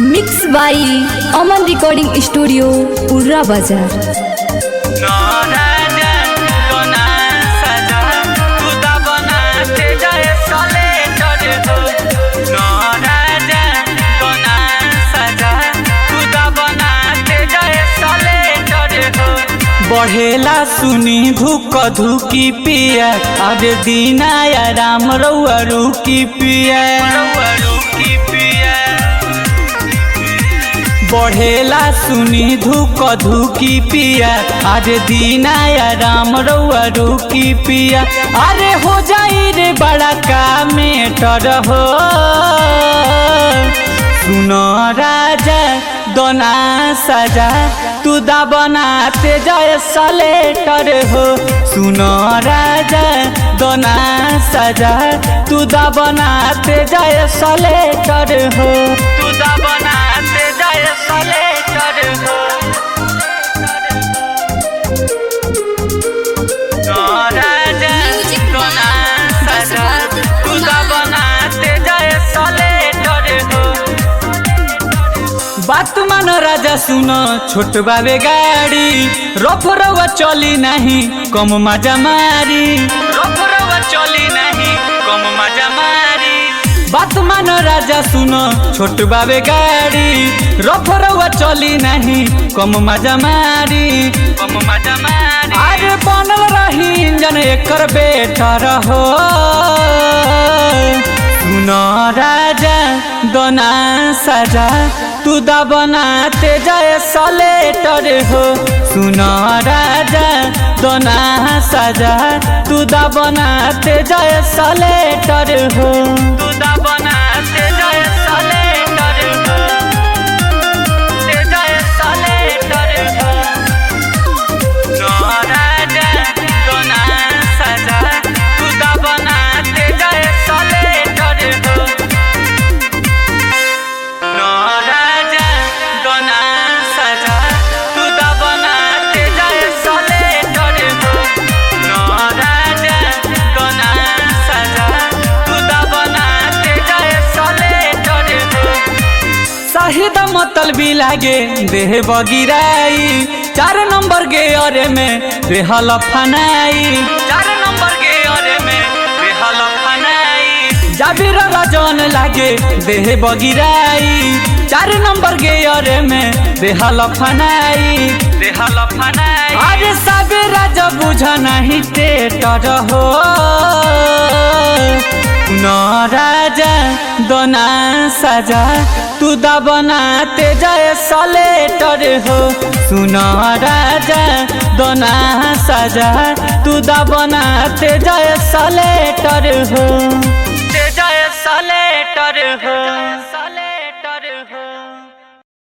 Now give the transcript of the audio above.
Mix बाई अमन recording studio Urra बाजार। बढ़ेला सुनी धुक धुकी पिया आज दीना या राम रउआ रुकी पिया। बढ़ेला सुनी धुक धुकी पिया आज दीना या राम रउआ रुकी पिया। अरे हो जाई रे बड़ा का मेटर हो सुनो राजा दोना सजा तू दा बनाते जय सलेटर हो। सुनो राजा दोना सजा तू दा बनाते जय सलेटर हो। तू दा बनाते जय सलेटर हो। राजा दोना सजा तू दा बनाते जय सलेटर हो। बात मानो राजा सुनो छोट बाबे गाड़ी रफरवा चली नहीं कम मजा मारी। रफरवा चली नहीं कम मजा मारी। बात मानो राजा सुनो छोट बाबे गाड़ी रफरवा चली नहीं कम मजा मारी। कम मजा मारी। अरे बनल रही इंजन एकर बेटर हो सुनो राजा दोना सजा तू दा बनाते जय सलेटर हो। सुनो राजा दोना सजा तू दा बनाते जय सलेटर हो। तू दा बनाते जय सलेटर हो। जय सलेटर हो। सुनो राजा दोना सजा तू दा बनाते जय सलेटर हो। शाहिदा मतलबी लागे देह बगिराई 4 नंबर के अरे में बेहल फनाई। 4 नंबर के अरे में बेहल फनाई। जाबिर राजन लागे देह बगिराई 4 नंबर के अरे में बेहल फनाई। बेहल फनाई। अरे सबे राजा बुझा नहीं टेटर हो न राजा दोना सजा तू दा बनाते जय सलेटर हो। सुनो राजा दोना सजा तू दा बनाते जय सलेटर हो। जय सलेटर हो।